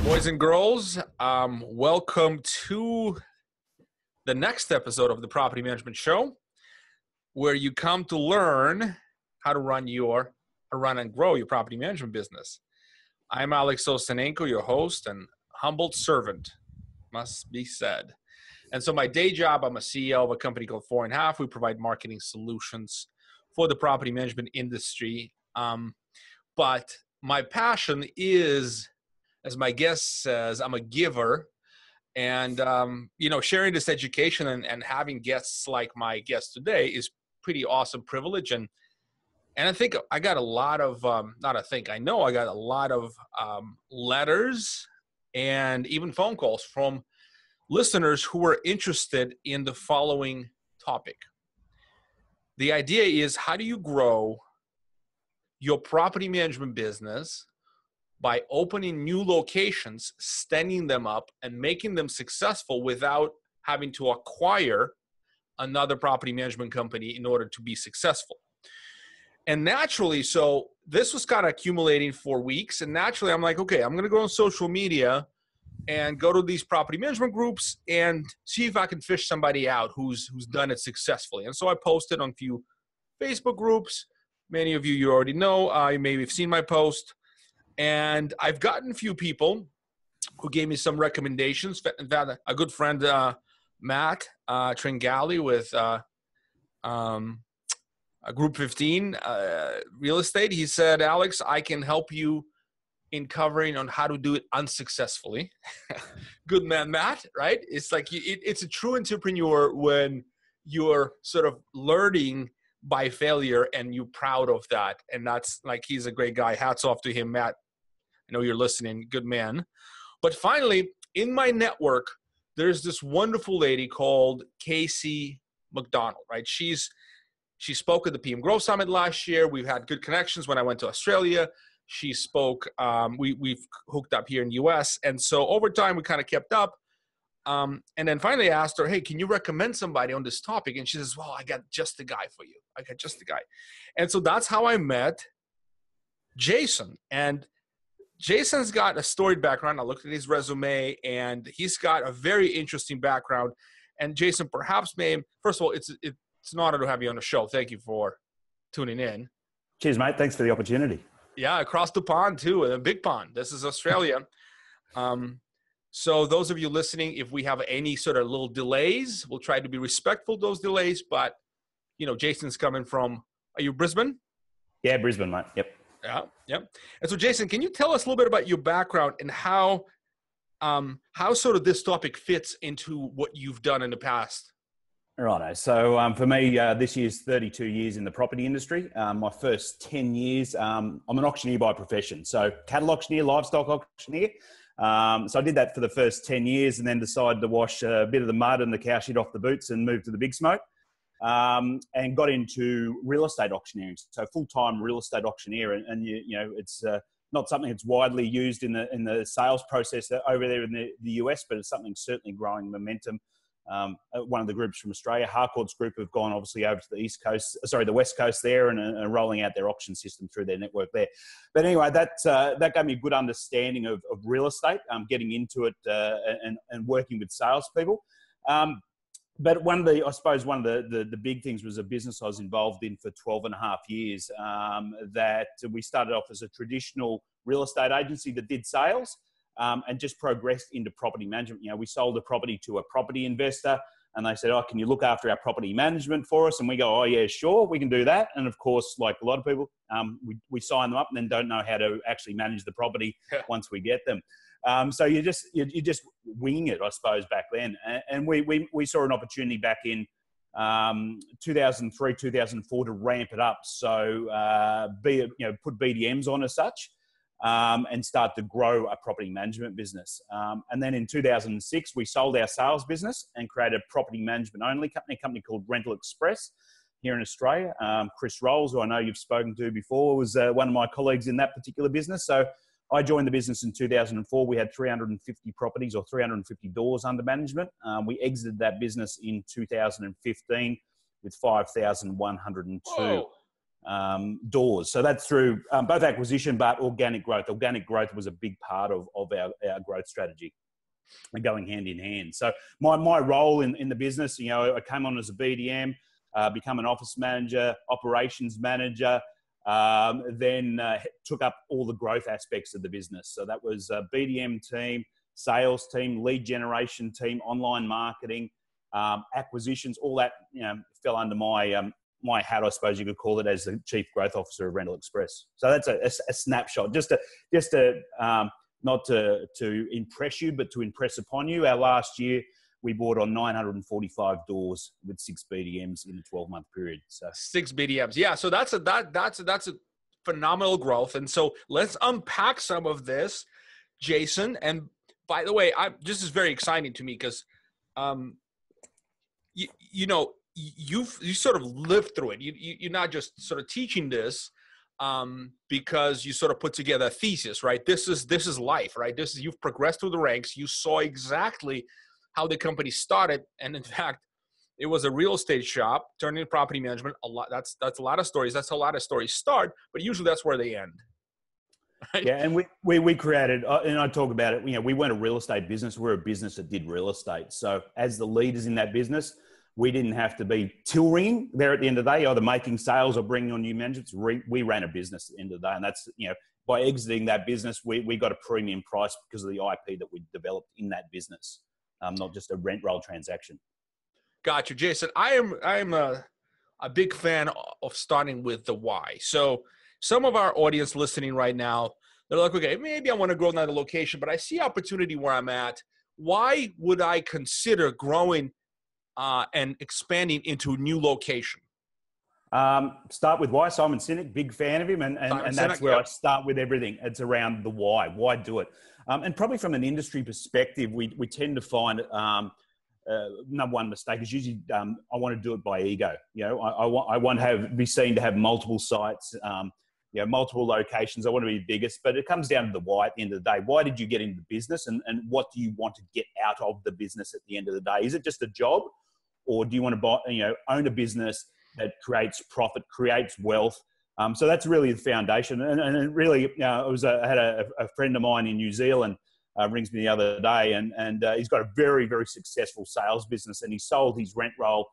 Boys and girls, welcome to the next episode of the Property Management Show, where you come to learn how to run and grow your property management business. I'm Alex Osenenko, your host and humbled servant, must be said. And so my day job, I'm a CEO of a company called 4.5. We provide marketing solutions for the property management industry. But my passion is, as my guest says, I'm a giver. And, sharing this education and having guests like my guest today is pretty awesome privilege. And I think I got a lot of, I know I got a lot of letters and even phone calls from listeners who were interested in the following topic. The idea is, how do you grow your property management business by opening new locations, standing them up, and making them successful without having to acquire another property management company in order to be successful? And naturally, so this was kind of accumulating for weeks, and naturally I'm like, okay, I'm going to go on social media and go to these property management groups and see if I can fish somebody out who's done it successfully. And so I posted on a few Facebook groups. Many of you already know. You maybe have seen my post. And I've gotten a few people who gave me some recommendations. In fact, a good friend, Matt Tringali with Group 15 Real Estate, he said, Alex, I can help you in covering on how to do it unsuccessfully. Good man, Matt, right? It's like it's a true entrepreneur when you're sort of learning by failure and you're proud of that. And that's like, he's a great guy. Hats off to him, Matt. I know you're listening. Good man. But finally, in my network, there's this wonderful lady called Casey McDonald, right? She spoke at the PM Growth Summit last year. We've had good connections when I went to Australia. She spoke, we've hooked up here in the US. And so over time, we kind of kept up. And then finally I asked her, hey, can you recommend somebody on this topic? And she says, well, I got just the guy for you. I got just the guy. And so that's how I met Jason. And Jason's got a storied background. I looked at his resume, and he's got a very interesting background. And Jason, perhaps, first of all, it's an honor to have you on the show. Thank you for tuning in. Cheers, mate. Thanks for the opportunity. Yeah, across the pond too, a big pond. This is Australia. So those of you listening, if we have any sort of little delays, we'll try to be respectful of those delays. But, Jason's coming from, are you Brisbane? Yeah, Brisbane, mate. Yep. Yeah. And so, Jason, can you tell us a little bit about your background and how sort of this topic fits into what you've done in the past? Righto. So for me, this year's 32 years in the property industry. My first 10 years, I'm an auctioneer by profession. So cattle auctioneer, livestock auctioneer. So I did that for the first 10 years and then decided to wash a bit of the mud and the cow shit off the boots and move to the big smoke. And got into real estate auctioneering. So full-time real estate auctioneer. And it's not something that's widely used in the sales process over there in the US, but it's something certainly growing momentum. One of the groups from Australia, Harcourt's group, have gone obviously over to the West Coast there and rolling out their auction system through their network there. But anyway, that gave me a good understanding of real estate, getting into it and working with salespeople. But one of the big things was a business I was involved in for 12 and a half years, that we started off as a traditional real estate agency that did sales. And just progressed into property management. We sold a property to a property investor and they said, oh, can you look after our property management for us? And we go, oh yeah, sure, we can do that. And of course, like a lot of people, we sign them up and then don't know how to actually manage the property once we get them. So you just wing it, I suppose, back then. And we saw an opportunity back in 2003, 2004 to ramp it up. So put BDMs on as such. And start to grow a property management business. And then in 2006, we sold our sales business and created a property management only company called Rental Express here in Australia. Chris Rolls, who I know you've spoken to before, was one of my colleagues in that particular business. So I joined the business in 2004. We had 350 properties or 350 doors under management. We exited that business in 2015 with 5,102. doors. So that's through both acquisition but organic growth. Organic growth was a big part of our growth strategy and going hand in hand. So my role in the business, I came on as a BDM, become an office manager, operations manager, then took up all the growth aspects of the business. So that was a BDM team, sales team, lead generation team, online marketing, acquisitions, all that fell under my hat, I suppose you could call it, as the Chief Growth Officer of Rental Express. So that's a snapshot, just to not to impress you, but to impress upon you. Our last year, we bought on 945 doors with 6 BDMs in a 12-month period. So 6 BDMs, yeah. So that's a phenomenal growth. And so let's unpack some of this, Jason. And by the way, this is very exciting to me because, you sort of lived through it. You're not just sort of teaching this because you sort of put together a thesis, right? This is life, right? You've progressed through the ranks. You saw exactly how the company started, and in fact, it was a real estate shop turned into property management. That's a lot of stories. That's how a lot of stories start, but usually that's where they end. Right? Yeah, and we created, and I talk about it. We weren't a real estate business. We're a business that did real estate. So as the leaders in that business, we didn't have to be till ringing there at the end of the day, either making sales or bringing on new managers. We ran a business at the end of the day. And that's, by exiting that business, we got a premium price because of the IP that we developed in that business, not just a rent roll transaction. Gotcha, Jason. I am a big fan of starting with the why. So some of our audience listening right now, they're like, okay, maybe I want to grow another location, but I see opportunity where I'm at. Why would I consider growing and expanding into a new location? Start with why. Simon Sinek, big fan of him, and that's where I start with everything. It's around the why. Why do it? And probably from an industry perspective, we tend to find number one mistake is usually I want to do it by ego. I want to be seen to have multiple sites, multiple locations. I want to be biggest, but it comes down to the why at the end of the day. Why did you get into business, and what do you want to get out of the business at the end of the day? Is it just a job, or do you want to own a business that creates profit, creates wealth? So that's really the foundation. And it really, I had a friend of mine in New Zealand rings me the other day, and he's got a very, very successful sales business, and he sold his rent roll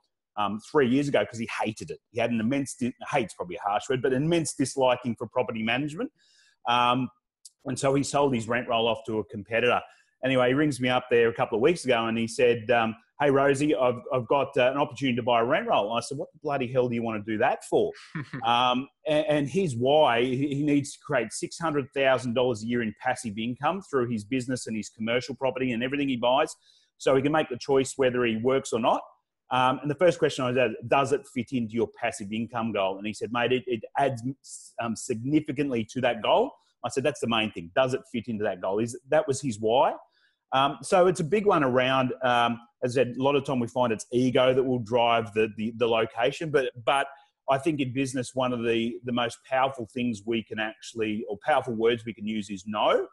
3 years ago because he hated it. He had an immense, hate's probably a harsh word, but an immense disliking for property management. And so he sold his rent roll off to a competitor. Anyway, he rings me up there a couple of weeks ago and he said, hey, Rosie, I've got an opportunity to buy a rent roll. And I said, what the bloody hell do you want to do that for? And his why, he needs to create $600,000 a year in passive income through his business and his commercial property and everything he buys, so he can make the choice whether he works or not. And the first question I was asked, does it fit into your passive income goal? And he said, mate, it adds significantly to that goal. I said, that's the main thing. Does it fit into that goal? That was his why. So it's a big one around, as I said, a lot of time we find it's ego that will drive the location. But I think in business, one of the most powerful things we can or powerful words we can use is no.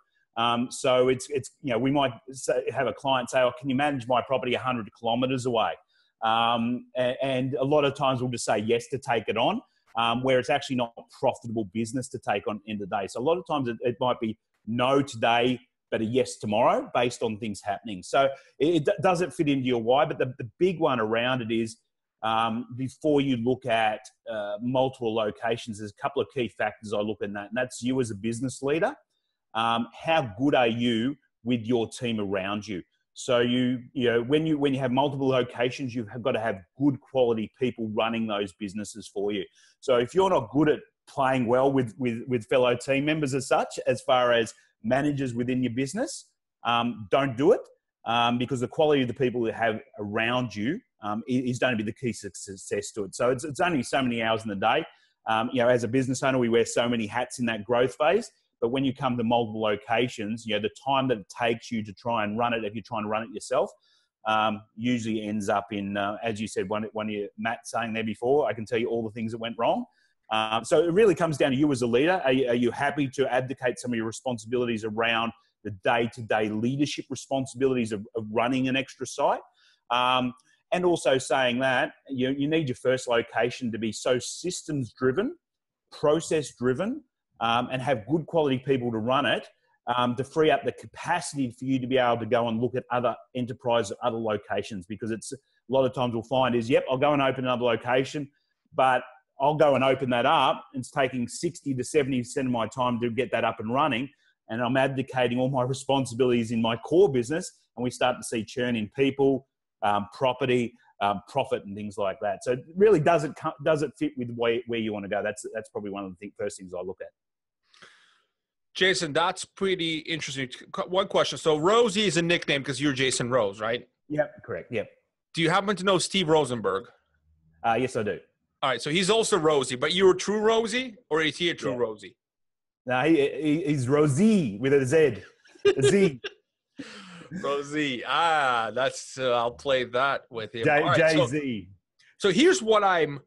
So it's we might have a client say, oh, can you manage my property 100 kilometers away? And a lot of times we'll just say yes to take it on, where it's actually not a profitable business to take on end of the day. So a lot of times it might be no today, but a yes tomorrow based on things happening. So it doesn't fit into your why, but the big one around it is before you look at multiple locations, there's a couple of key factors I look at, and that's you as a business leader. How good are you with your team around you? So when you have multiple locations, you've got to have good quality people running those businesses for you. So if you're not good at playing well with fellow team members as such, as far as managers within your business, don't do it, because the quality of the people that have around you is going to be the key success to it. So it's only so many hours in the day. As a business owner, we wear so many hats in that growth phase. But when you come to multiple locations, the time that it takes you to try and run it, if you're trying to run it yourself, usually ends up in, as you said, one of your Matt saying there before, I can tell you all the things that went wrong. So it really comes down to you as a leader. Are you happy to abdicate some of your responsibilities around the day-to-day leadership responsibilities of running an extra site? And also saying that you need your first location to be so systems driven process driven and have good quality people to run it, to free up the capacity for you to be able to go and look at other enterprises, other locations, because it's a lot of times we'll find is, yep, I'll go and open another location, but I'll go and open that up. It's taking 60 to 70% of my time to get that up and running. And I'm abdicating all my responsibilities in my core business. And we start to see churn in people, property, profit and things like that. So it really does it fit with where you want to go? That's probably one of the first things I look at. Jason, that's pretty interesting. One question. So Rosie is a nickname because you're Jason Rose, right? Yep, correct. Yep. Do you happen to know Steve Rosenberg? Yes, I do. All right. So he's also Rosie, but you're a true Rosie, or is he a true Rosie? No, he's Rosie with a Z. A Z. Rosie. That's I'll play that with him. Jay-Z. So here's one I'm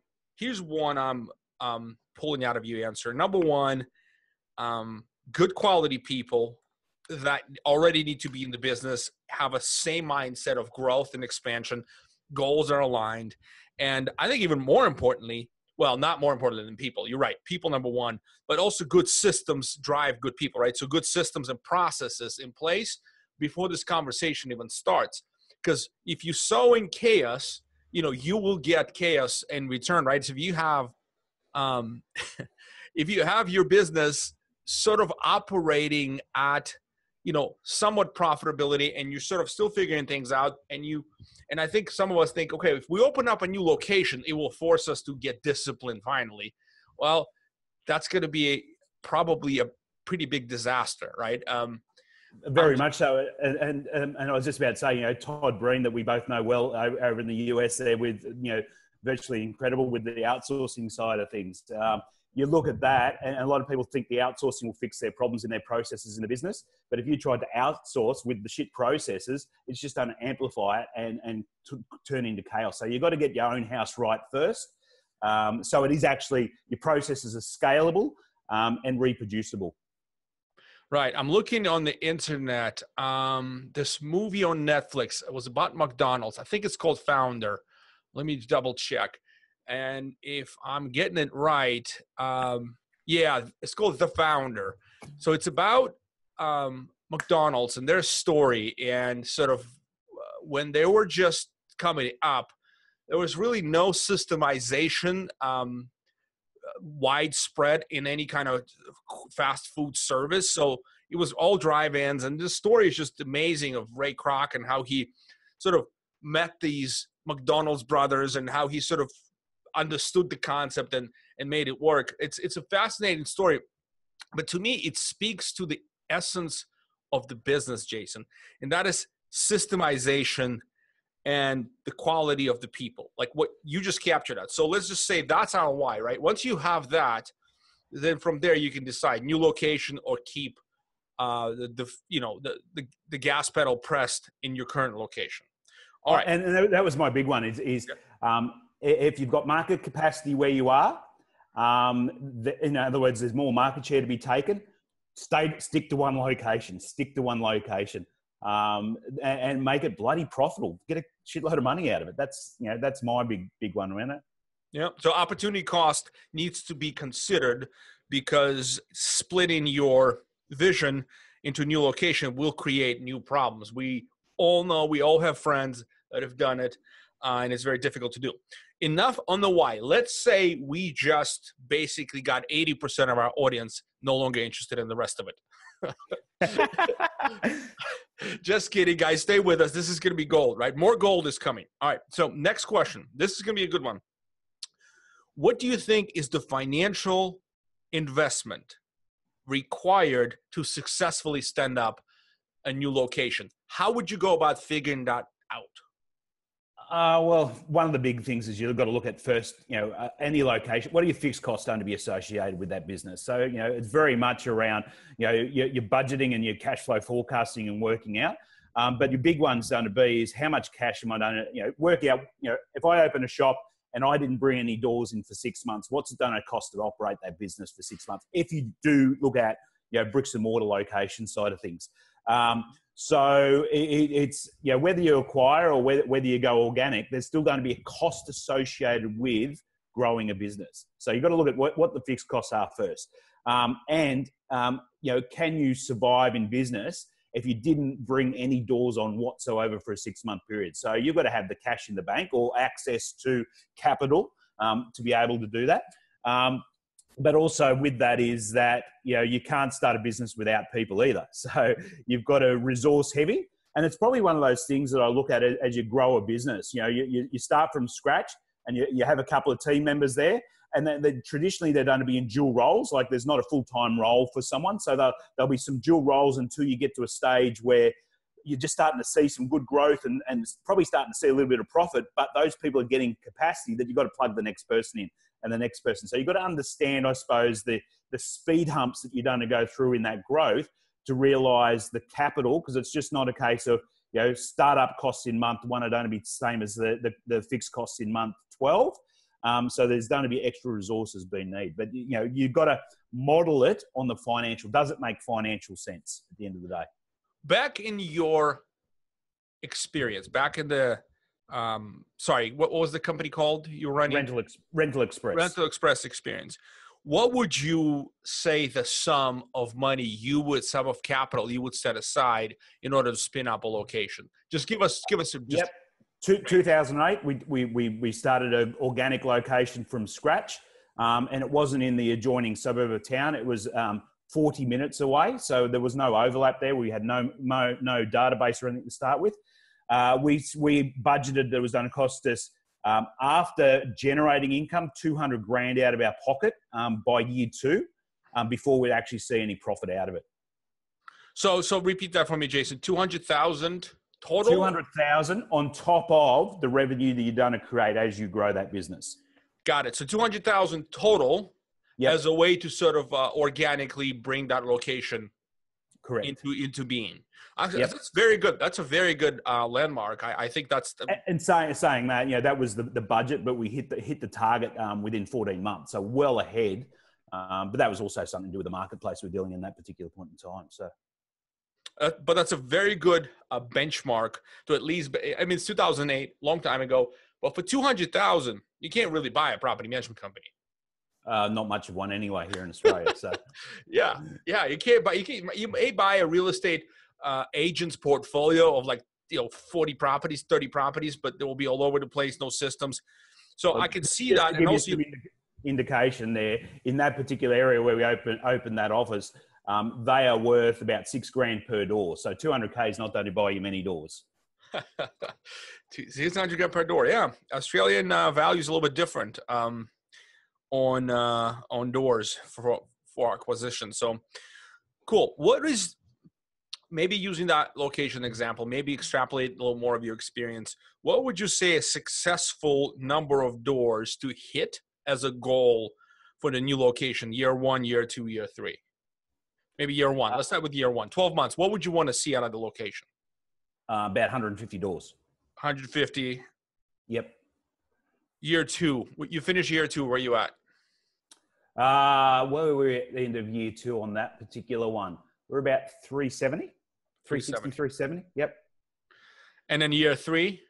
pulling out of your answer. Number one, good quality people that already need to be in the business have a same mindset of growth and expansion. Goals are aligned. And I think even more importantly, well, not more importantly than people, you're right, people number one, but also good systems drive good people, right? So good systems and processes in place before this conversation even starts. Because if you sow in chaos, you will get chaos in return, right? So if you have your business sort of operating at, somewhat profitability, and you're sort of still figuring things out, and I think some of us think, okay, if we open up a new location, it will force us to get disciplined finally. Well, that's going to be probably a pretty big disaster, right? Very much so. And I was just about to say, Todd Breen, that we both know well over in the US there with, virtually incredible with the outsourcing side of things. You look at that, and a lot of people think the outsourcing will fix their problems in their processes in the business. But if you tried to outsource with the shit processes, it's just going to amplify it and turn into chaos. So you've got to get your own house right first. So it is actually, your processes are scalable and reproducible. Right. I'm looking on the internet. This movie on Netflix, it was about McDonald's. I think it's called Founder. Let me double check. And if I'm getting it right, it's called The Founder. So it's about McDonald's and their story, and sort of when they were just coming up, there was really no systemization widespread in any kind of fast food service. So it was all drive-ins, and this story is just amazing of Ray Kroc and how he sort of met these McDonald's brothers and how he sort of understood the concept and made it work. It's a fascinating story, but to me, it speaks to the essence of the business, Jason, and that is systemization and the quality of the people, like what you just captured that. So let's just say that's our why, right? Once you have that, then from there you can decide new location or keep the gas pedal pressed in your current location. All right, and that was my big one. If you've got market capacity where you are, in other words, there's more market share to be taken. Stick to one location. And make it bloody profitable. Get a shitload of money out of it. That's my big one around it. Yeah. So opportunity cost needs to be considered, because splitting your vision into a new location will create new problems. We all know, we all have friends that have done it, and it's very difficult to do. Enough on the why. Let's say we just basically got 80% of our audience no longer interested in the rest of it. Just kidding, guys. Stay with us. This is going to be gold, right? More gold is coming. All right. So next question. This is going to be a good one. What do you think is the financial investment required to successfully stand up a new location? How would you go about figuring that out? Well, one of the big things is you've got to look at first, any location. What are your fixed costs going to be associated with that business? So, it's very much around, your budgeting and your cash flow forecasting and working out. But your big one's going to be is how much cash am I going to, work out, if I open a shop and I didn't bring any doors in for 6 months, what's it going to cost to operate that business for 6 months? If you do look at, bricks and mortar location side of things. So it's, whether you acquire or whether you go organic, there's still going to be a cost associated with growing a business. So you've got to look at what the fixed costs are first. Can you survive in business if you didn't bring any doors on whatsoever for a 6-month period? So you've got to have the cash in the bank or access to capital to be able to do that. But also with that is that, you can't start a business without people either. So you've got to resource heavy. And it's probably one of those things that I look at as you grow a business. You start from scratch and you have a couple of team members there. And then traditionally they're going to be in dual roles. Like there's not a full-time role for someone. So there'll be some dual roles until you get to a stage where you're just starting to see some good growth and probably starting to see a little bit of profit. But those people are getting capacity that you've got to plug the next person in. And the next person. So you've got to understand, I suppose, the speed humps that you're going to go through in that growth to realize the capital, because it's just not a case of, startup costs in month 1 are going to be the same as the fixed costs in month 12. So there's going to be extra resources being needed. But, you've got to model it on the financial. Does it make financial sense at the end of the day? Back in your experience, back in the what was the company called you were running? Rental Express. Rental Express experience. What would you say the sum of capital you would set aside in order to spin up a location? Just give us. Yep. 2008, we started an organic location from scratch, and it wasn't in the adjoining suburb of town. It was 40 minutes away, so there was no overlap there. We had no database or anything to start with. We budgeted that it was going to cost us, after generating income, $200,000 out of our pocket by year 2, before we'd actually see any profit out of it. So repeat that for me, Jason. 200,000 total. 200,000 on top of the revenue that you're going to create as you grow that business. Got it. So 200,000 total. Yep. As a way to sort of organically bring that location into being. That's very good. That's a very good landmark. I think that's saying that, that was the budget, but we hit the target within 14 months, so well ahead. But that was also something to do with the marketplace we're dealing in that particular point in time. So, but that's a very good benchmark to at least. I mean, it's 2008, long time ago. But for 200,000, you can't really buy a property management company. Not much of one anyway here in Australia. So yeah, you can't buy. You may buy a real estate agent's portfolio of 40 properties, 30 properties, but they will be all over the place, no systems. So I can see that. And also, indication there in that particular area where we open that office, they are worth about $6,000 per door. So 200K is not going to buy you many doors. $600 per door. Yeah, Australian value is a little bit different. On doors for acquisition. So cool. What is, maybe using that location example, maybe extrapolate a little more of your experience. What would you say a successful number of doors to hit as a goal for the new location? Year 1, year 2, year 3. Maybe year 1. Let's start with year 1. 12 months. What would you want to see out of the location? About 150 doors. 150. Yep. Year 2. You finish year 2. Where are you at? Where were we at the end of year 2 on that particular one? We're about 370. 370. Yep. And then year 3?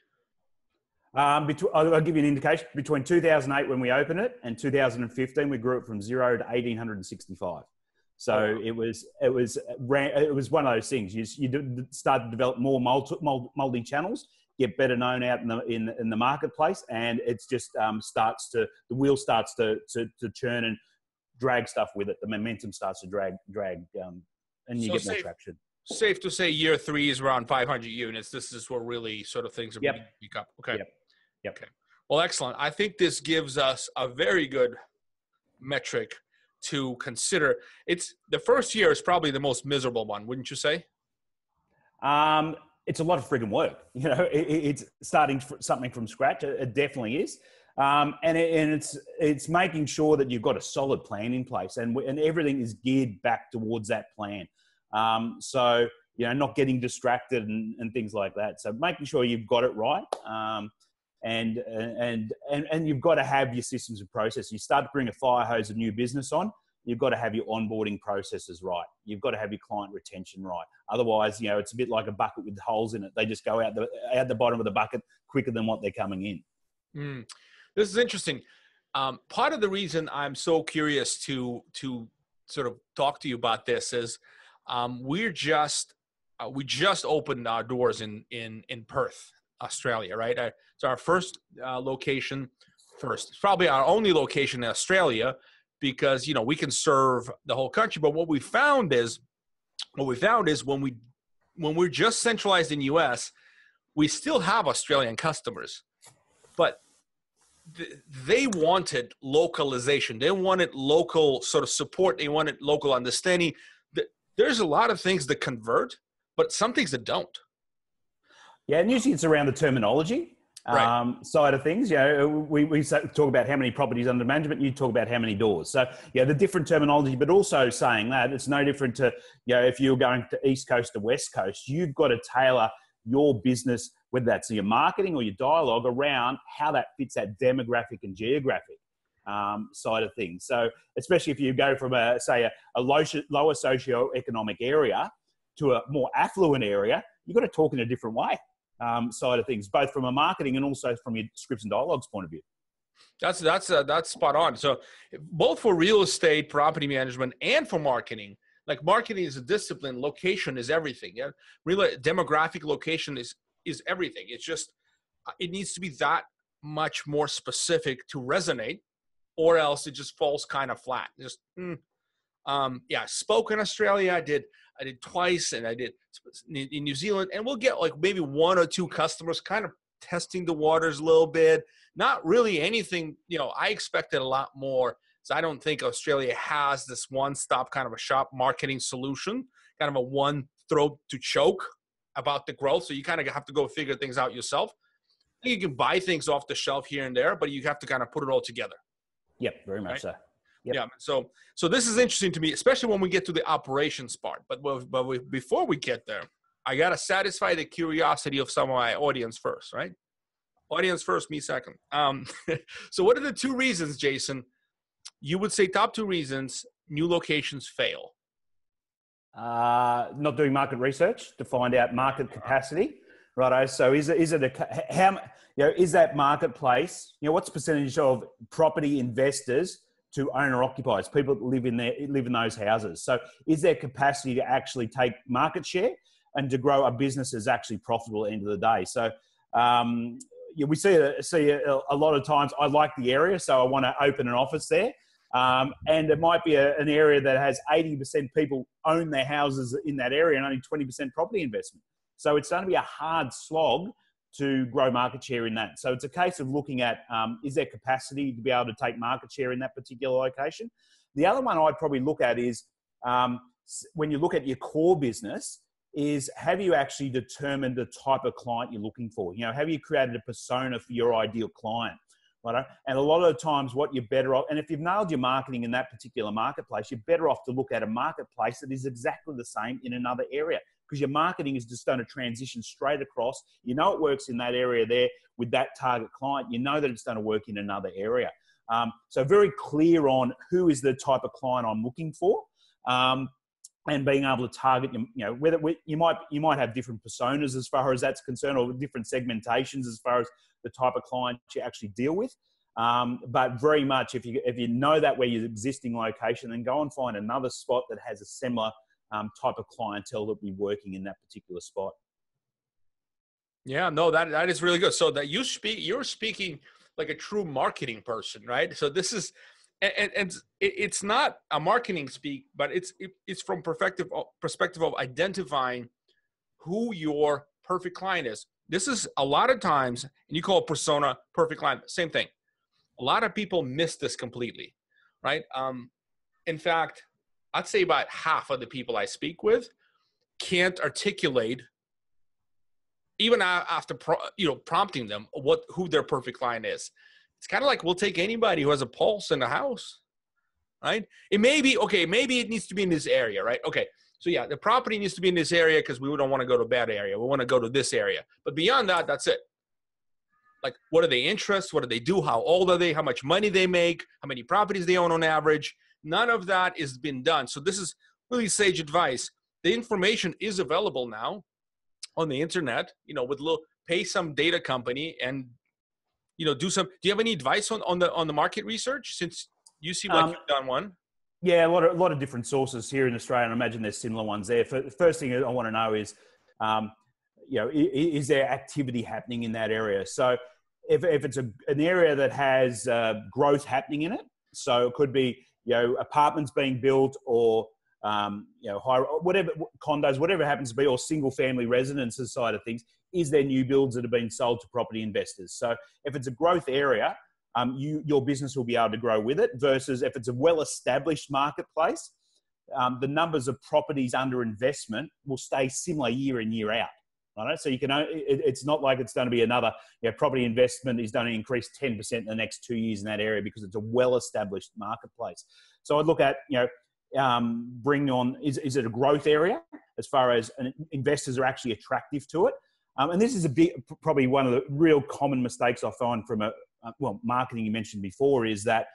I'll give you an indication. Between 2008 when we opened it and 2015, we grew it from 0 to 1,865. So it was one of those things. You start to develop more multi channels, get better known out in the marketplace, and it's just the wheel starts to churn and drag stuff with it. The momentum starts to drag, and you get more traction. Safe to say year 3 is around 500 units. This is where really sort of things are beginning to pick up. Okay. Yep. Okay. Well, excellent. I think this gives us a very good metric to consider. It's the first year is probably the most miserable one, wouldn't you say? It's a lot of friggin' work. It's starting something from scratch. It definitely is. And it's making sure that you've got a solid plan in place and everything is geared back towards that plan. So, not getting distracted and things like that. So making sure you've got it right. And you've got to have your systems and processes. You start to bring a fire hose of new business on, you've got to have your onboarding processes right. You've got to have your client retention right. Otherwise, it's a bit like a bucket with holes in it. They just go out the bottom of the bucket quicker than what they're coming in. This is interesting. Part of the reason I'm so curious to sort of talk to you about this is we just opened our doors in Perth, Australia, right? It's our first location. It's probably our only location in Australia because we can serve the whole country. But what we found is when we're just centralized in US, we still have Australian customers, but they wanted localization. They wanted local sort of support. They wanted local understanding. There's a lot of things that convert, but some things that don't. Yeah, and usually it's around the terminology side of things. We talk about how many properties under management. You talk about how many doors. So the different terminology, but also saying that it's no different to if you're going to East Coast to West Coast, you've got to tailor your business, whether that's your marketing or your dialogue, around how that fits that demographic and geographic side of things. So especially if you go from a lower socioeconomic area to a more affluent area, you've got to talk in a different way side of things, both from a marketing and also from your scripts and dialogues point of view. That's spot on. So both for real estate, property management, and for marketing. Like marketing is a discipline, location is everything. Yeah, really, demographic location is everything. It's just it needs to be that much more specific to resonate, or else it just falls kind of flat. Just spoke in Australia. I did twice, and I did in New Zealand, and we'll get like maybe one or two customers kind of testing the waters a little bit. Not really anything. I expected a lot more. So I don't think Australia has this one-stop kind of a shop marketing solution, kind of a one throat to choke about the growth. So you kind of have to go figure things out yourself. You can buy things off the shelf here and there, but you have to kind of put it all together. Yep, very much right? So. Yep. Yeah. So this is interesting to me, especially when we get to the operations part. But before we get there, I got to satisfy the curiosity of some of my audience first, right? Audience first, me second. So what are the two reasons, Jason, you would say top two reasons new locations fail? Not doing market research to find out market capacity, righto. So is that marketplace? What's the percentage of property investors to owner occupiers, people that live in those houses? So is there capacity to actually take market share and to grow a business that's actually profitable at the end of the day? So we see a lot of times. I like the area, so I want to open an office there. And it might be an area that has 80% people own their houses in that area and only 20% property investment. So it's going to be a hard slog to grow market share in that. So it's a case of looking at, is there capacity to be able to take market share in that particular location? The other one I'd probably look at is when you look at your core business, is have you actually determined the type of client you're looking for? Have you created a persona for your ideal client? Right? And a lot of the times what you're better off, and if you've nailed your marketing in that particular marketplace, you're better off to look at a marketplace that is exactly the same in another area, because your marketing is just going to transition straight across. It works in that area there with that target client. That it's going to work in another area. So very clear on who is the type of client I'm looking for. And being able to target, whether you might have different personas as far as that's concerned, or different segmentations as far as the type of client you actually deal with. But very much, if you know that where your existing location, then go and find another spot that has a similar type of clientele that will be working in that particular spot. Yeah, no, that is really good. So that you're speaking like a true marketing person, right? So this is. And it's not a marketing speak, but it's from perspective of identifying who your perfect client is. This is a lot of times, and you call it persona, perfect client, same thing. A lot of people miss this completely, right? In fact, I'd say about half of the people I speak with can't articulate, even after prompting them, who their perfect client is. It's kind of like we'll take anybody who has a pulse in the house, right? It may be, okay, maybe it needs to be in this area, right? Okay, so yeah, the property needs to be in this area because we don't want to go to a bad area. We want to go to this area. But beyond that, that's it. Like, what are their interests? What do they do? How old are they? How much money they make? How many properties they own on average? None of that has been done. So this is really sage advice. The information is available now on the internet, with pay some data company and do some. Do you have any advice on the market research, since you seem like you've done one? Yeah, a lot of different sources here in Australia, and I imagine there's similar ones there. First thing I want to know is, is there activity happening in that area? So if it's an area that has growth happening in it, so it could be, apartments being built, or high, whatever, condos, whatever it happens to be, or single family residences side of things, is there new builds that are being sold to property investors? So if it's a growth area, your business will be able to grow with it, versus if it's a well-established marketplace, the numbers of properties under investment will stay similar year in, year out. Right? So it's not like it's going to be another, property investment is going to increase 10% in the next 2 years in that area, because it's a well-established marketplace. So I'd look at, bring on, is it a growth area as far as investors are actually attractive to it? And this is probably one of the real common mistakes I find from marketing you mentioned before, is that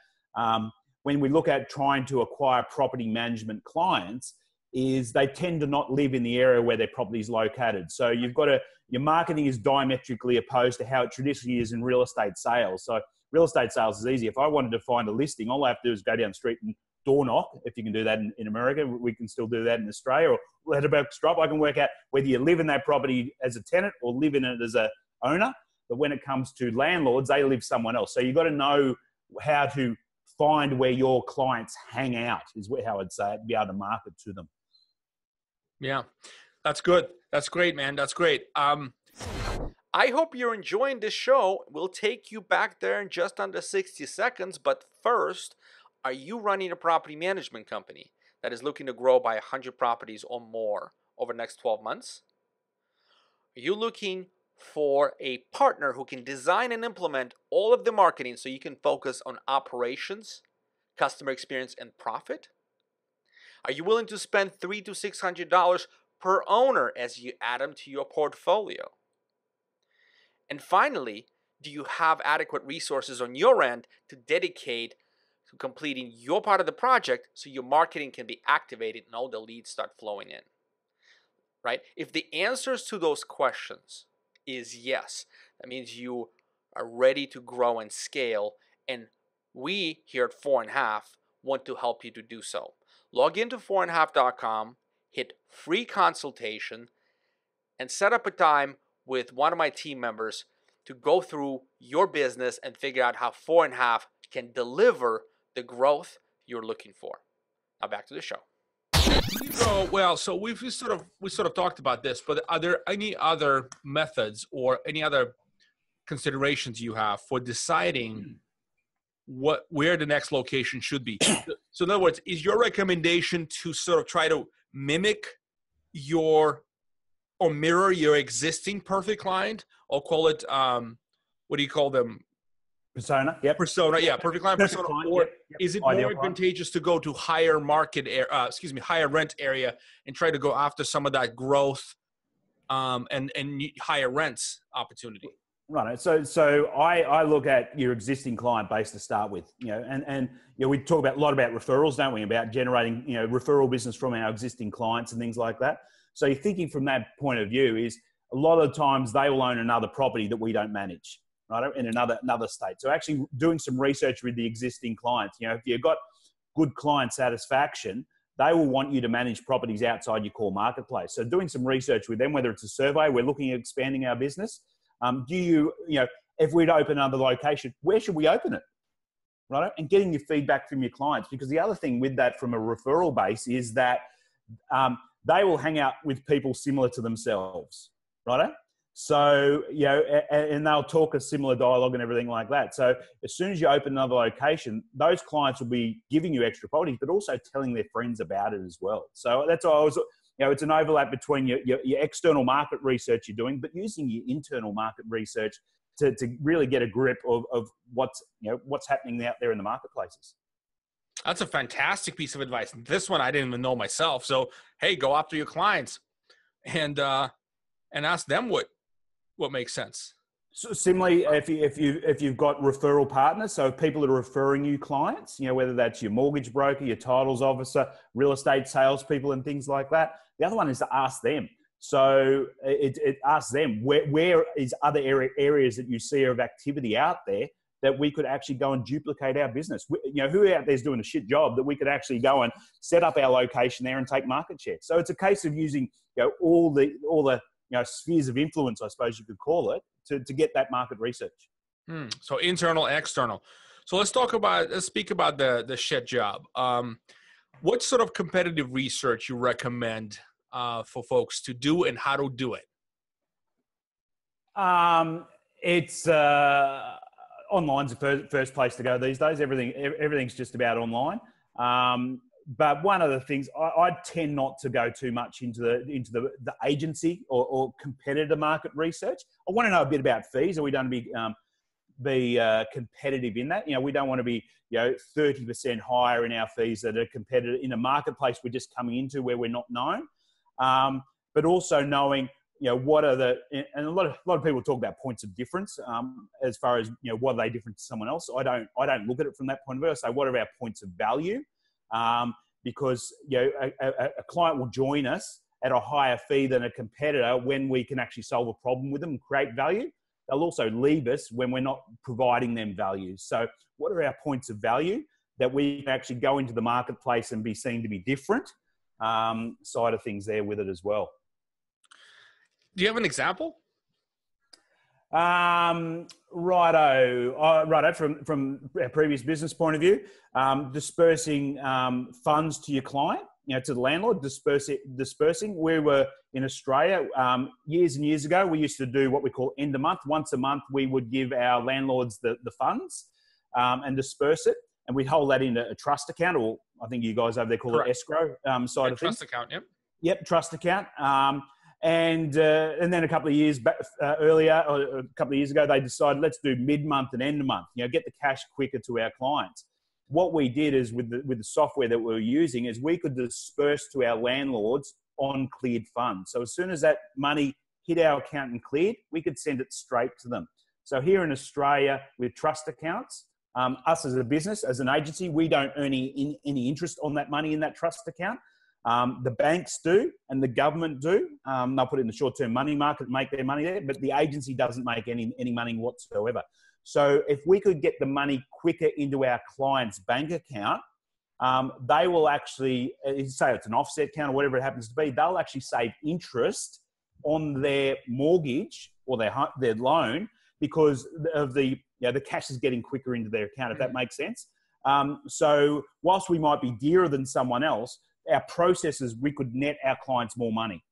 when we look at trying to acquire property management clients, is they tend to not live in the area where their property is located. So your marketing is diametrically opposed to how it traditionally is in real estate sales. So real estate sales is easy. If I wanted to find a listing, all I have to do is go down the street and door knock. If you can do that in America, we can still do that in Australia, or letterbox drop. I can work out whether you live in that property as a tenant or live in it as a owner. But when it comes to landlords, they live somewhere else. So you've got to know how to find where your clients hang out, is how I'd say it, be able to market to them. Yeah, that's good. That's great, man. That's great. I hope you're enjoying this show. We'll take you back there in just under 60 seconds. But first, are you running a property management company that is looking to grow by 100 properties or more over the next 12 months? Are you looking for a partner who can design and implement all of the marketing so you can focus on operations, customer experience, and profit? Are you willing to spend $300 to $600 per owner as you add them to your portfolio? And finally, do you have adequate resources on your end to dedicate to completing your part of the project so your marketing can be activated and all the leads start flowing in? Right? If the answers to those questions is yes, that means you are ready to grow and scale, and we here at 4.5 want to help you to do so. Log into 4.5.com, hit free consultation, and set up a time with one of my team members to go through your business and figure out how 4.5 can deliver the growth you're looking for. Now back to the show. So we sort of talked about this, but are there any other methods or any other considerations you have for deciding where the next location should be? So in other words, is your recommendation to sort of try to mimic or mirror your existing perfect client, or call it, what do you call them? Persona. Yep. Persona. Yeah. Perfect client persona. Or is it more advantageous to go to higher rent area and try to go after some of that growth, and higher rents opportunity? Right. So I look at your existing client base to start with, and we talk a lot about referrals, don't we? About generating, referral business from our existing clients and things like that. So you're thinking from that point of view is a lot of times they will own another property that we don't manage, right? In another state. So actually doing some research with the existing clients, if you've got good client satisfaction, they will want you to manage properties outside your core marketplace. So doing some research with them, whether it's a survey, we're looking at expanding our business. If we'd open another location, where should we open it? Right? And getting your feedback from your clients. Because the other thing with that from a referral base is that they will hang out with people similar to themselves. Right? So, and they'll talk a similar dialogue and everything like that. So as soon as you open another location, those clients will be giving you extra properties, but also telling their friends about it as well. So that's why it's an overlap between your external market research you're doing, but using your internal market research to really get a grip of what's happening out there in the marketplaces. That's a fantastic piece of advice. This one I didn't even know myself. So, hey, go after your clients and ask them what makes sense. So similarly, if you've got referral partners, so people that are referring you clients, whether that's your mortgage broker, your titles officer, real estate salespeople, and things like that. The other one is to ask them. So it asks them, where is other areas that you see of activity out there that we could actually go and duplicate our business? Who out there is doing a shit job that we could actually go and set up our location there and take market share? So it's a case of using all the spheres of influence, I suppose you could call it, to get that market research. So internal, external. So let's speak about the shit job. What sort of competitive research you recommend for folks to do and how to do it? It's online's the first place to go these days. Everything's just about online. But one of the things I tend not to go too much into the agency or competitor market research. I want to know a bit about fees. Are we going to be competitive in that? We don't want to be 30% higher in our fees that a competitor in a marketplace we're just coming into where we're not known. But also knowing what are and a lot of people talk about points of difference as far as what are they different to someone else. I don't look at it from that point of view. I say what are our points of value, because a client will join us at a higher fee than a competitor when we can actually solve a problem with them and create value. They'll also leave us when we're not providing them value. So what are our points of value that we can actually go into the marketplace and be seen to be different, side of things there with it as well. Do you have an example? Righto. From our previous business point of view, dispersing funds to your client, to the landlord, dispersing. We were in Australia years and years ago. We used to do what we call end of month. Once a month, we would give our landlords the funds and disperse it, and we'd hold that in a trust account, or I think you guys over there call it escrow side of things. Trust account, yep. Yep, trust account. And then a couple of years back, earlier, or a couple of years ago, they decided let's do mid-month and end of month. Get the cash quicker to our clients. What we did is with the software that we were using is we could disperse to our landlords on cleared funds. So as soon as that money hit our account and cleared, we could send it straight to them. So here in Australia, with trust accounts, us as a business, as an agency, we don't earn any interest on that money in that trust account. The banks do, and the government do. They'll put it in the short-term money market and make their money there, but the agency doesn't make any money whatsoever. So if we could get the money quicker into our client's bank account, they will actually, say it's an offset account or whatever it happens to be, they'll actually save interest on their mortgage or their loan because of the cash is getting quicker into their account, if that makes sense. So whilst we might be dearer than someone else, our processes, we could net our clients more money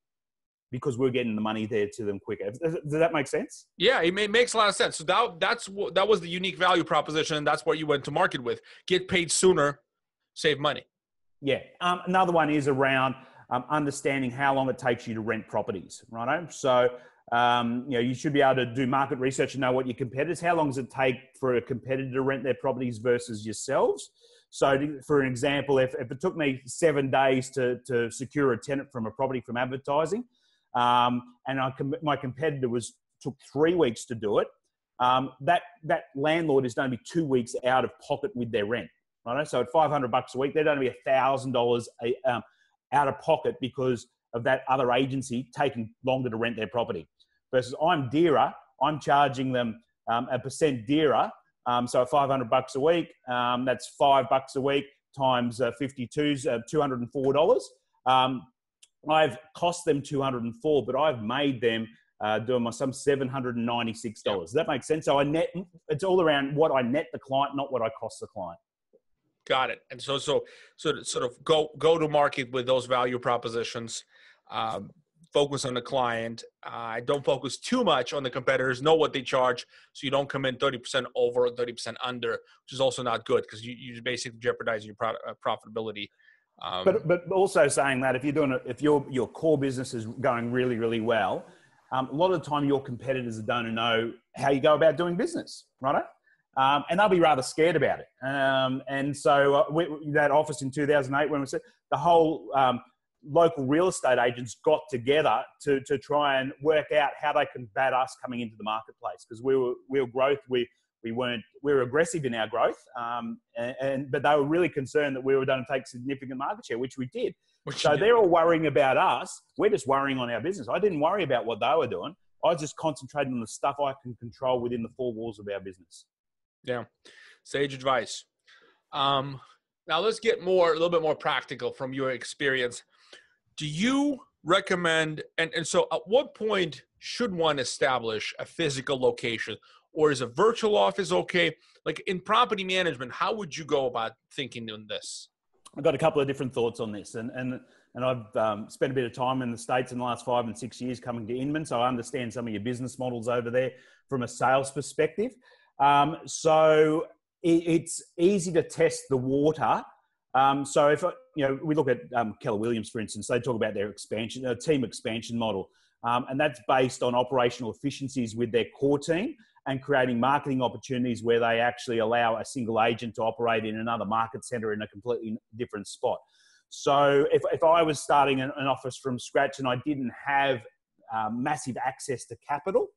because we're getting the money there to them quicker. Does that make sense? Yeah, it makes a lot of sense. So that was the unique value proposition, and that's what you went to market with. Get paid sooner, save money. Yeah. Another one is around understanding how long it takes you to rent properties, right? So, you should be able to do market research and know what your competitors, how long does it take for a competitor to rent their properties versus yourselves? So for an example, if it took me 7 days to secure a tenant from a property from advertising, and my competitor took 3 weeks to do it, that landlord is going to be 2 weeks out of pocket with their rent. Right? So at $500 a week, they're going to be $1,000 out of pocket because of that other agency taking longer to rent their property. Versus I'm dearer, I'm charging them a percent dearer. So at $500 a week, that's $5 a week times 52's $204. I've cost them $204, but I've made them doing some $796. Yep. Does that make sense? So it's all around what I net the client, not what I cost the client. Got it. And so sort of go to market with those value propositions. Focus on the client. Don't focus too much on the competitors. Know what they charge, so you don't come in 30% over or 30% under, which is also not good because you basically jeopardize your profitability. But also saying that if your core business is going really, really well, a lot of the time your competitors don't know how you go about doing business, right? And they'll be rather scared about it. And so that office in 2008, when we said the whole local real estate agents got together to try and work out how they can bat us coming into the marketplace because we were growth. We we were aggressive in our growth, but they were really concerned that we were going to take significant market share, which we did. So they're all worrying about us. We're just worrying on our business. I didn't worry about what they were doing. I just concentrated on the stuff I can control within the four walls of our business. Yeah. Sage advice. Now let's get a little bit more practical from your experience. Do you recommend, and so at what point should one establish a physical location, or is a virtual office okay? Like in property management, how would you go about thinking on this? I've got a couple of different thoughts on this, and I've spent a bit of time in the States in the last 5 and 6 years coming to Inman, so I understand some of your business models over there from a sales perspective. So it's easy to test the water. So if we look at Keller Williams, for instance, they talk about their team expansion model, and that's based on operational efficiencies with their core team and creating marketing opportunities where they actually allow a single agent to operate in another market center in a completely different spot. So if I was starting an office from scratch and I didn't have massive access to capital,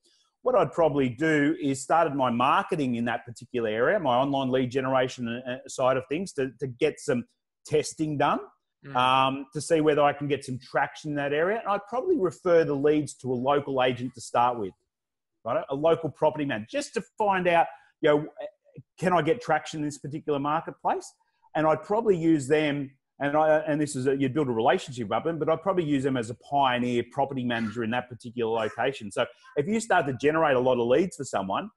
what I'd probably do is started my marketing in that particular area, my online lead generation side of things, to get some testing done, to see whether I can get some traction in that area. And I'd probably refer the leads to a local agent to start with, right? A local property manager, just to find out, can I get traction in this particular marketplace? And I'd probably use them, and this is you build a relationship up them, but I'd probably use them as a pioneer property manager in that particular location. So if you start to generate a lot of leads for someone,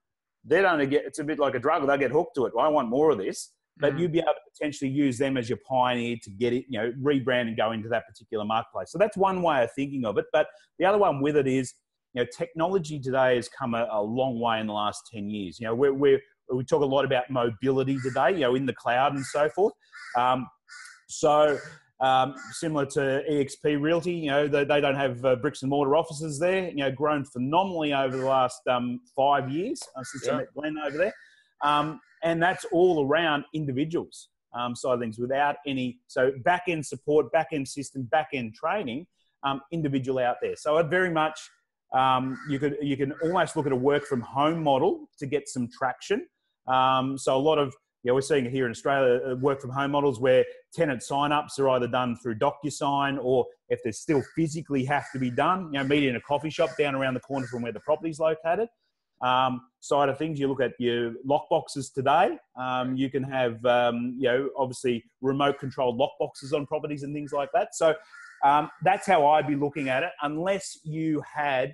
it's a bit like a drug, they'll get hooked to it. Well, I want more of this, but you'd be able to potentially use them as your pioneer to get it, rebrand and go into that particular marketplace. So that's one way of thinking of it. But the other one with it is, technology today has come a long way in the last 10 years. We talk a lot about mobility today, in the cloud and so forth. So similar to EXP Realty, they don't have bricks and mortar offices there, grown phenomenally over the last 5 years since I met Glenn over there. And that's all around individuals side of things without any, so back-end support, back-end system, back-end training, individual out there. So I'd very much, you can almost look at a work from home model to get some traction. So a lot of, we're seeing here in Australia, work from home models where tenant sign-ups are either done through DocuSign, or if they still physically have to be done, meet in a coffee shop down around the corner from where the property's located. Side of things, you look at your lockboxes today. You can have, obviously remote controlled lockboxes on properties and things like that. So that's how I'd be looking at it, unless you had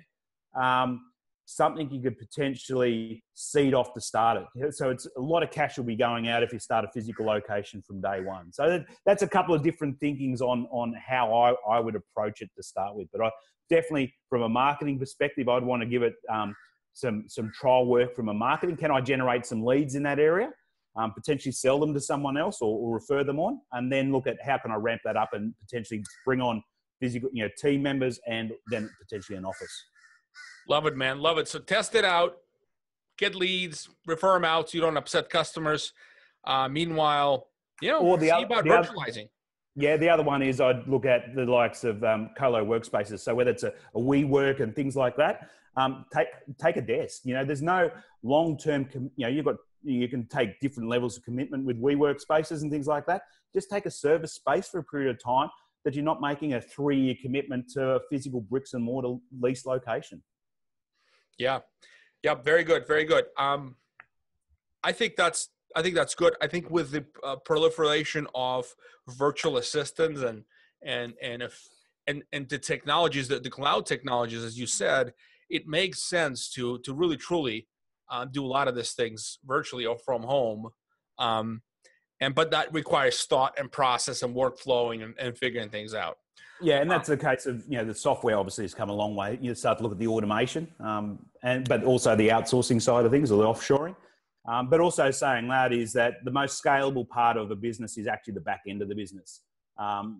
something you could potentially seed off to start it. So it's a lot of cash will be going out if you start a physical location from day one. So that's a couple of different thinkings on how I would approach it to start with. But I definitely, from a marketing perspective, I'd want to give it some trial work from a marketing. Can I generate some leads in that area? Potentially sell them to someone else or refer them on, and then look at how can I ramp that up and potentially bring on physical, team members, and then potentially an office. Love it, man. Love it. So test it out, get leads, refer them out so you don't upset customers. Meanwhile, see about virtualizing. The other one is I'd look at the likes of colo workspaces. So whether it's a WeWork and things like that, take a desk. There's no long-term, you can take different levels of commitment with WeWork spaces and things like that. Just take a service space for a period of time that you're not making a 3-year commitment to a physical bricks and mortar lease location. Yeah. Very good. Very good. I think that's good. I think with the proliferation of virtual assistants and the technologies, the cloud technologies, as you said, it makes sense to really truly do a lot of these things virtually or from home. But that requires thought and process and workflowing and figuring things out. Yeah, and that's the case of, the software obviously has come a long way. You start to look at the automation, but also the outsourcing side of things, or the offshoring. But also saying that is that the most scalable part of a business is actually the back end of the business.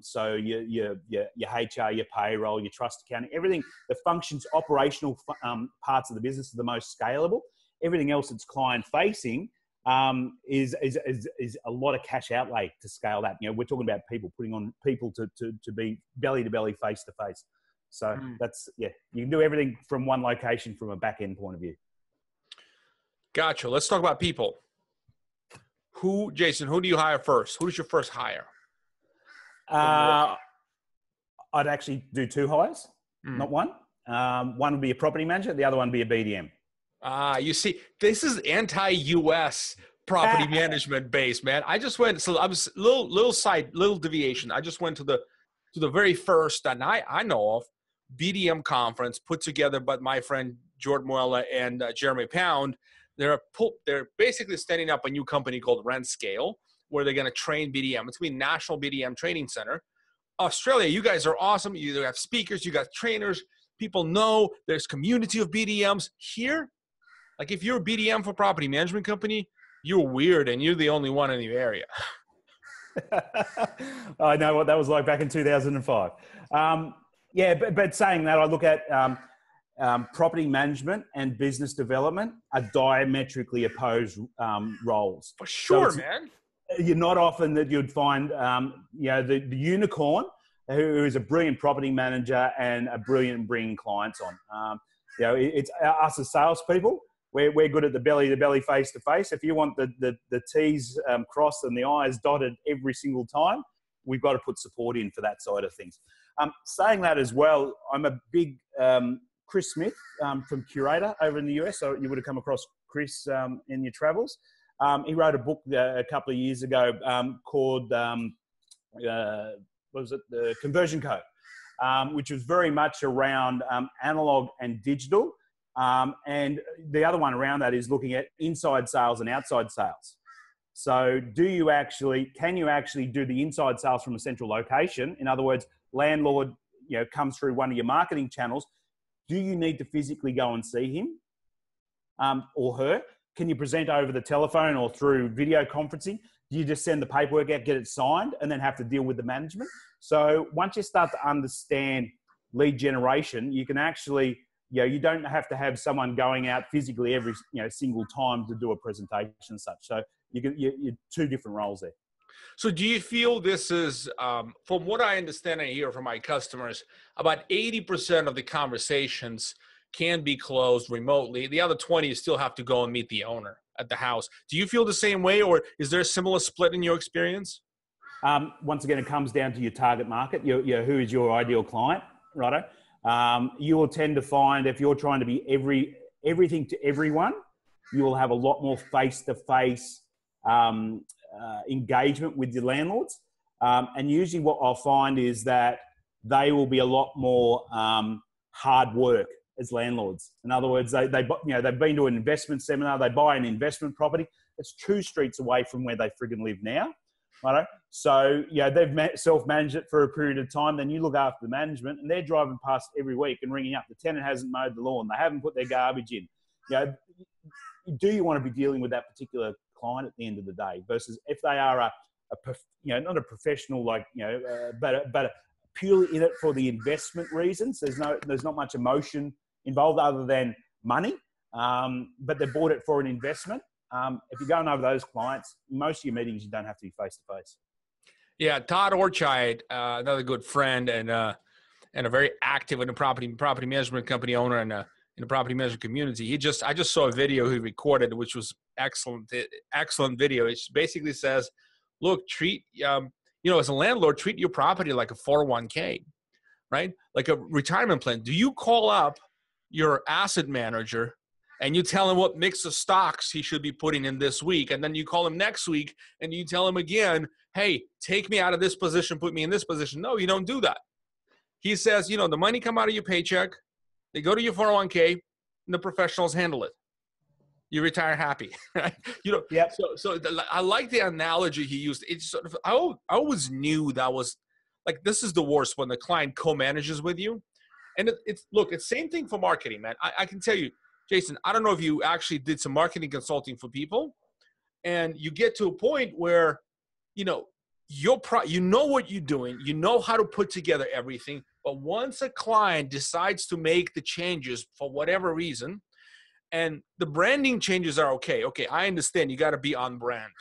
So your HR, your payroll, your trust accounting, everything, the functions, operational parts of the business are the most scalable. Everything else that's client facing is a lot of cash outlay to scale that. We're talking about putting on people to be belly to belly, face to face. So that's, you can do everything from one location from a back end point of view. Gotcha. Let's talk about people. Jason, who do you hire first? Who's your first hire? I'd actually do 2 hires, not one. One would be a property manager. The other one would be a BDM. You see, this is anti-US property management base, man. I just went, so I was little deviation. I just went to the very first that I know of BDM conference put together by my friend Jordan Muella and Jeremy Pound. They're basically standing up a new company called RentScale, where they're going to train BDM. It's going to be National BDM Training Center. Australia, you guys are awesome. You have speakers, you got trainers. People know there's community of BDMs here. Like if you're a BDM for property management company, you're weird and you're the only one in the area. I know what that was like back in 2005. Yeah, but saying that, I look at property management and business development are diametrically opposed roles. For sure, so man. You're not often that you'd find, the unicorn who is a brilliant property manager and a brilliant bringing clients on. It's us as salespeople. We're good at the belly-to-belly, face-to-face. If you want the T's crossed and the I's dotted every single time, we've got to put support in for that side of things. Saying that as well, I'm a big Chris Smith from Curator over in the US. So you would have come across Chris in your travels. He wrote a book a couple of years ago called, what was it? The Conversion Code, which was very much around analog and digital. And the other one around that is looking at inside sales and outside sales. So can you actually do the inside sales from a central location? In other words, landlord, comes through one of your marketing channels. Do you need to physically go and see him or her? Can you present over the telephone or through video conferencing? Do you just send the paperwork out, get it signed, and then have to deal with the management? So once you start to understand lead generation, you can actually, you don't have to have someone going out physically every single time to do a presentation and such. So you're 2 different roles there. So do you feel this is, from what I understand and hear from my customers, about 80% of the conversations can be closed remotely. The other 20, you still have to go and meet the owner at the house. Do you feel the same way, or is there a similar split in your experience? Once again, it comes down to your target market, who is your ideal client, righto? You will tend to find if you're trying to be everything to everyone, you will have a lot more face-to-face engagement with your landlords. And usually what I'll find is that they will be a lot more hard work as landlords. In other words, they've been to an investment seminar, they buy an investment property. It's 2 streets away from where they friggin' live now. Right? So, they've self-managed it for a period of time. Then you look after the management and they're driving past every week and ringing up. The tenant hasn't mowed the lawn. They haven't put their garbage in. Do you want to be dealing with that particular client at the end of the day versus if they are not a professional, but purely in it for the investment reasons. There's not much emotion involved other than money, but they bought it for an investment. If you're going over those clients, most of your meetings, you don't have to be face-to-face. Yeah, Todd Orchide, another good friend and a very active in the property management company owner and in the property management community. I just saw a video he recorded, which was excellent video. It basically says, look, treat, as a landlord, treat your property like a 401k, right? Like a retirement plan. Do you call up your asset manager and you tell him what mix of stocks he should be putting in this week, and then you call him next week and you tell him again, hey, take me out of this position, put me in this position? No, you don't do that. He says, the money come out of your paycheck, they go to your 401k, and the professionals handle it. You retire happy. Yep. So I like the analogy he used. It's sort of, I always knew that was like, this is the worst when the client co-manages with you. And it's same thing for marketing, man. I can tell you, Jason, I don't know if you actually did some marketing consulting for people, and you get to a point where, you know what you're doing, you know how to put together everything. But once a client decides to make the changes for whatever reason, and the branding changes are okay, I understand you got to be on brand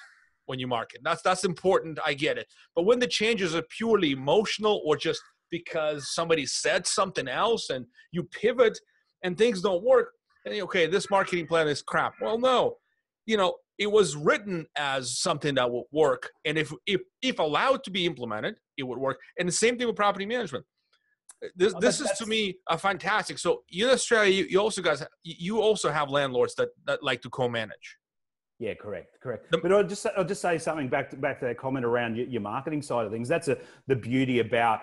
when you market. That's important. I get it. But when the changes are purely emotional or just because somebody said something else and you pivot and things don't work, and okay, this marketing plan is crap. Well, no, it was written as something that would work. And if allowed to be implemented, it would work. And the same thing with property management. This is to me a fantastic. So in Australia, you also have landlords that like to co-manage. Yeah, correct. But I'll just say something back to that comment around your marketing side of things. That's the beauty about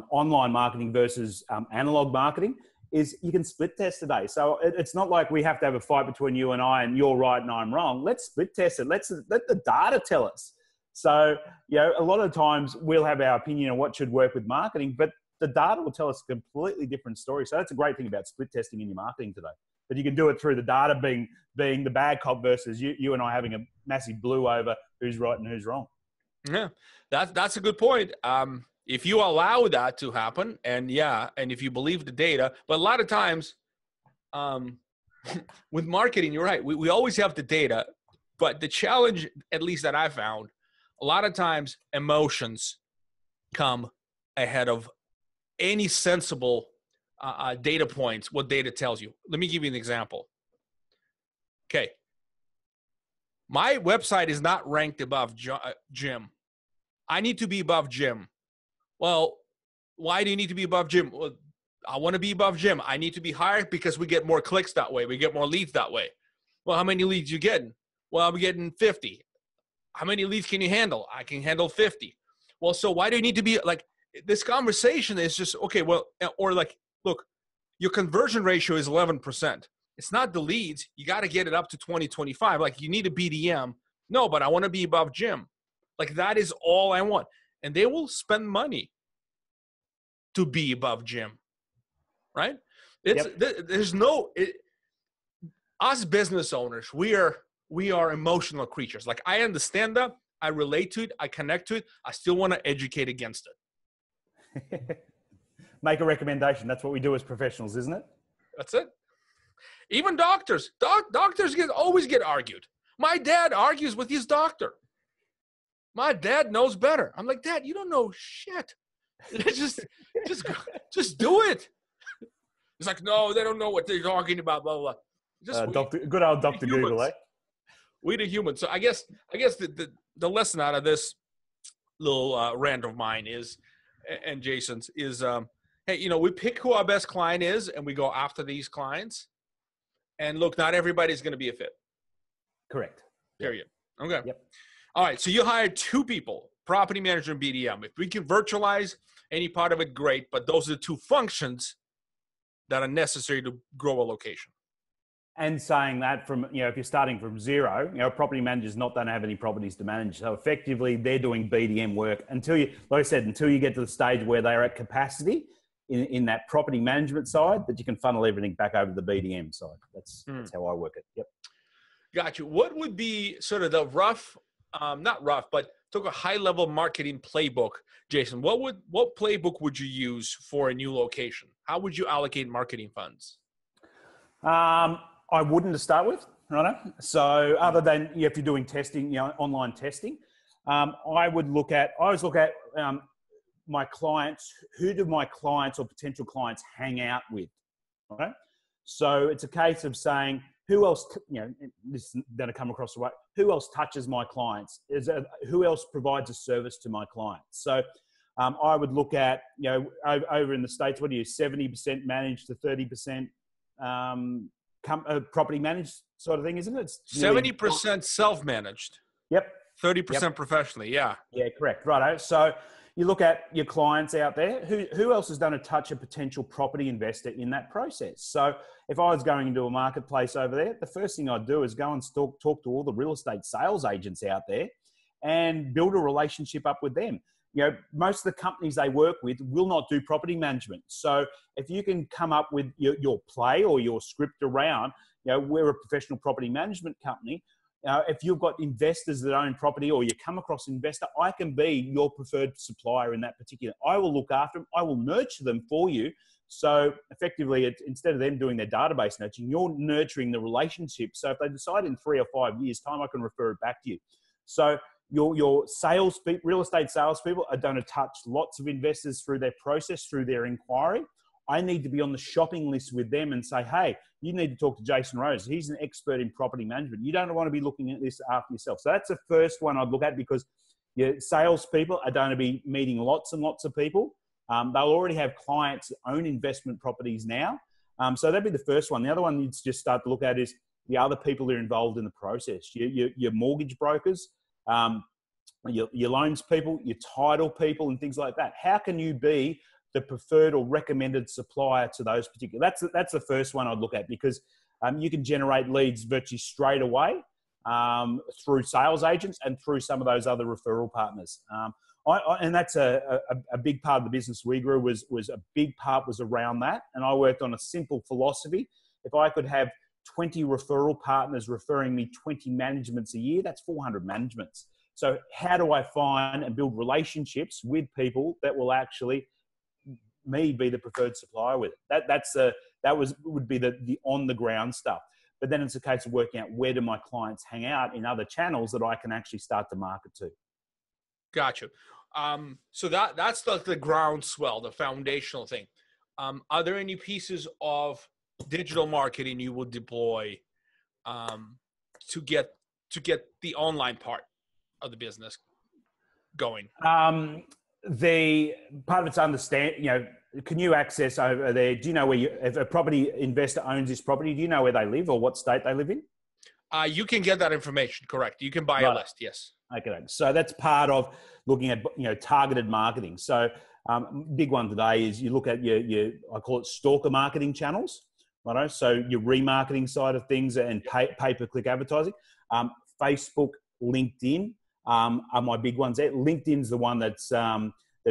online marketing versus analog marketing is you can split test today. So it's not like we have to have a fight between you and I and you're right and I'm wrong. Let's split test it. Let the data tell us. So a lot of times we'll have our opinion on what should work with marketing, but the data will tell us a completely different story. So that's a great thing about split testing in your marketing today. But you can do it through the data being the bad cop versus you and I having a massive blue over who's right and who's wrong. Yeah, that's a good point. If you allow that to happen, and if you believe the data, but a lot of times with marketing, you're right. We always have the data, but the challenge, at least that I found, a lot of times emotions come ahead of any sensible data points, what data tells you. Let me give you an example. Okay. My website is not ranked above Jim. I need to be above Jim. Well, why do you need to be above Jim? Well, I want to be above Jim. I need to be higher because we get more clicks that way. We get more leads that way. Well, how many leads you getting? Well, I'm getting 50. How many leads can you handle? I can handle 50. Well, so why do you need to be like, this conversation is just, okay, well, or like, look, your conversion ratio is 11%. It's not the leads. You got to get it up to 20, 25. Like you need a BDM. No, but I want to be above Jim. Like that is all I want. And they will spend money to be above Jim, right? There's us business owners, we are emotional creatures. Like I understand that. I relate to it. I connect to it. I still want to educate against it. Make a recommendation. That's what we do as professionals, isn't it? That's it. Even doctors. Doctors always get argued. My dad argues with his doctor. My dad knows better. I'm like, Dad, you don't know shit. just do it. He's like, no, they don't know what they're talking about, blah, blah, blah. Good old Dr. Google, eh? We the humans. So I guess the lesson out of this little rant of mine is, and Jason's is, hey, we pick who our best client is and we go after these clients. And look, not everybody's going to be a fit. Correct. Period. Okay. Yep. All right. So you hired 2 people, property manager and BDM. If we can virtualize any part of it, great. But those are the 2 functions that are necessary to grow a location. And saying that from, if you're starting from zero, a property manager's not going to have any properties to manage. So effectively they're doing BDM work until you get to the stage where they're at capacity in that property management side, that you can funnel everything back over to the BDM side. That's how I work it. Yep. Got you. What would be sort of the rough, not rough, but took a high level marketing playbook, Jason? What playbook would you use for a new location? How would you allocate marketing funds? I wouldn't to start with, right? So other than if you're doing testing, online testing, I always look at my clients. Who do my clients or potential clients hang out with? Right. So it's a case of saying who else, this is going to come across the way. Who else touches my clients? Who else provides a service to my clients? So I would look at, over in the States, what do you, 70% managed to 30% property managed sort of thing, isn't it? It's 70% self-managed. Yep. 30% professionally. Yeah. Yeah, correct. Right. So you look at your clients out there. Who else has done a touch a potential property investor in that process? So if I was going into a marketplace over there, the first thing I'd do is go and talk to all the real estate sales agents out there and build a relationship up with them. Most of the companies they work with will not do property management. So if you can come up with your play or your script around, we're a professional property management company. If you've got investors that own property or you come across an investor, I can be your preferred supplier in that particular. I will look after them. I will nurture them for you. So effectively, instead of them doing their database nurturing, you're nurturing the relationship. So if they decide in 3 or 5 years' time, I can refer it back to you. So your sales people, real estate salespeople are going to touch lots of investors through their process, through their inquiry. I need to be on the shopping list with them and say, hey, you need to talk to Jason Rose. He's an expert in property management. You don't want to be looking at this after yourself. So that's the first one I'd look at, because your salespeople are going to be meeting lots and lots of people. They'll already have clients that own investment properties now. So that'd be the first one. The other one you'd just start to look at is the other people who are involved in the process. Your mortgage brokers, your loans people, your title people, and things like that. How can you be the preferred or recommended supplier to those particular? That's the first one I'd look at, because you can generate leads virtually straight away through sales agents and through some of those other referral partners. And that's a big part of the business we grew was a big part was around that. And I worked on a simple philosophy. If I could have 20 referral partners referring me 20 managements a year, that's 400 managements. So how do I find and build relationships with people that will actually me be the preferred supplier with it? Would be the on the ground stuff. But then it's a case of working out, where do my clients hang out in other channels that I can actually start to market to. Gotcha. So that's the groundswell, the foundational thing. Are there any pieces of digital marketing you would deploy to get the online part of the business going? The part of it's understand, can you access over there? Do you know if a property investor owns this property, do you know where they live or what state they live in? You can get that information, correct. You can buy a list, yes. Okay. So that's part of looking at, targeted marketing. So big one today is you look at your I call it stalker marketing channels, right? So your remarketing side of things and pay-per-click advertising. Facebook, LinkedIn are my big ones there. LinkedIn's the one that's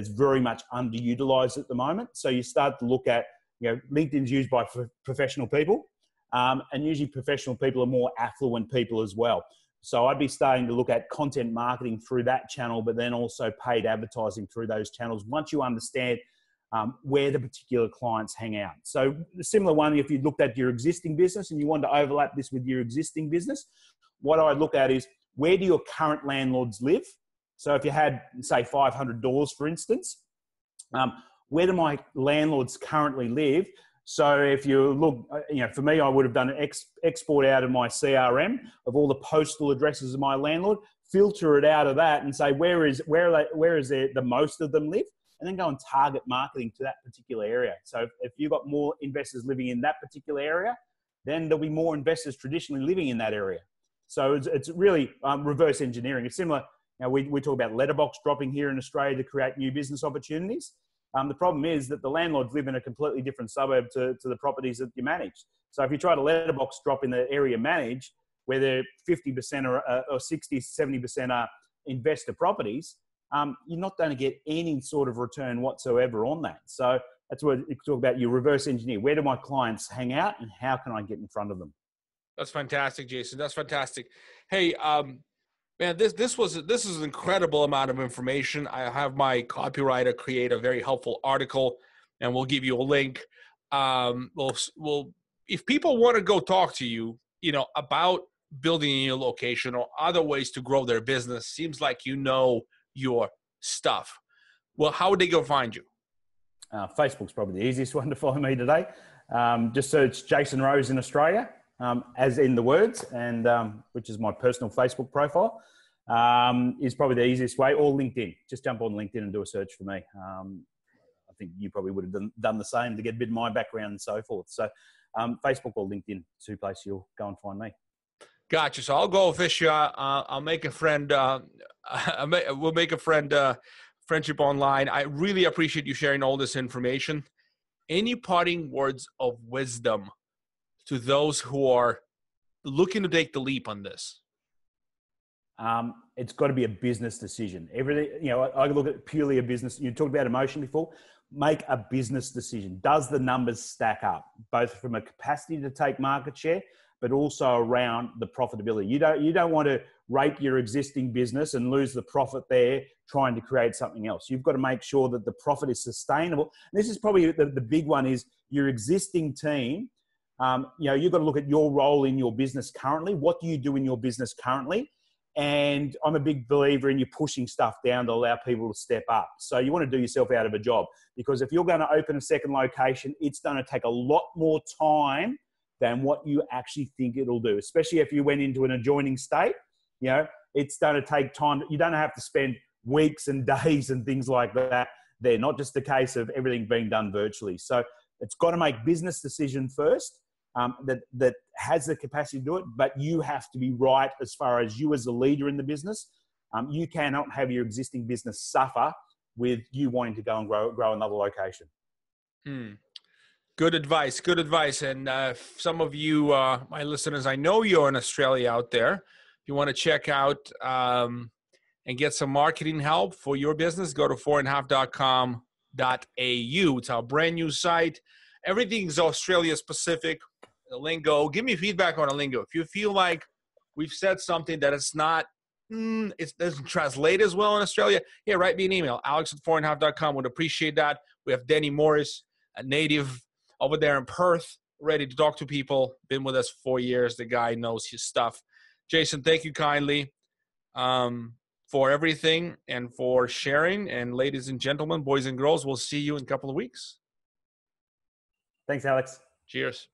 very much underutilized at the moment. So you start to look at, LinkedIn's used by professional people, and usually professional people are more affluent people as well. So I'd be starting to look at content marketing through that channel, but then also paid advertising through those channels once you understand where the particular clients hang out. So a similar one, if you looked at your existing business and you want to overlap this with your existing business, what I look at is, where do your current landlords live? So if you had, say, 500 doors, for instance, where do my landlords currently live? So if you look, for me, I would have done an export out of my CRM of all the postal addresses of my landlord, filter it out of that and say, where is the most of them live? And then go and target marketing to that particular area. So if you've got more investors living in that particular area, then there'll be more investors traditionally living in that area. So it's really reverse engineering. It's similar. We talk about letterbox dropping here in Australia to create new business opportunities. The problem is that the landlords live in a completely different suburb to the properties that you manage. So if you try to letterbox drop in the area managed, where they're 50% or 60, 70% are investor properties, you're not going to get any sort of return whatsoever on that. So that's what you talk about, your reverse engineer. Where do my clients hang out and how can I get in front of them? That's fantastic, Jason. That's fantastic. Hey, man, this is an incredible amount of information. I have my copywriter create a very helpful article, and we'll give you a link. We'll if people want to go talk to you, about building a new location or other ways to grow their business, seems like your stuff. Well, how would they go find you? Facebook's probably the easiest one to find me today. Just search Jason Rose in Australia. As in the words, and which is my personal Facebook profile, is probably the easiest way, or LinkedIn. Just jump on LinkedIn and do a search for me. I think you probably would have done the same to get a bit of my background and so forth. So Facebook or LinkedIn, two places you'll go and find me. Gotcha. So I'll go fish you. I'll make a friend. We'll make a friendship online. I really appreciate you sharing all this information. Any parting words of wisdom to those who are looking to take the leap on this? It's got to be a business decision. Everything, I look at purely a business. You talked about emotion before. Make a business decision. Does the numbers stack up, both from a capacity to take market share, but also around the profitability? You don't want to rate your existing business and lose the profit there trying to create something else. You've got to make sure that the profit is sustainable. And this is probably the big one, is your existing team. You've got to look at your role in your business currently. What do you do in your business currently? And I'm a big believer in you pushing stuff down to allow people to step up. So you want to do yourself out of a job, because if you're going to open a second location, it's going to take a lot more time than what you actually think it'll do, especially if you went into an adjoining state. You know, it's going to take time. You don't have to spend weeks and days and things like that. They're not just a case of everything being done virtually. So it's got to make business decision first. That has the capacity to do it, but you have to be right as far as you as a leader in the business. You cannot have your existing business suffer with you wanting to go and grow another location. Good advice. Good advice. And some of you, my listeners, I know you're in Australia out there. If you want to check out and get some marketing help for your business, go to 4andhalf.com.au. It's our brand new site. Everything's Australia specific. The lingo. Give me feedback on the lingo. If you feel like we've said something that it's not, it doesn't translate as well in Australia, write me an email. Alex@4andhalf.com. Would appreciate that. We have Denny Morris, a native over there in Perth, ready to talk to people. Been with us 4 years. The guy knows his stuff. Jason, thank you kindly for everything and for sharing. And ladies and gentlemen, boys and girls, we'll see you in a couple of weeks. Thanks, Alex. Cheers.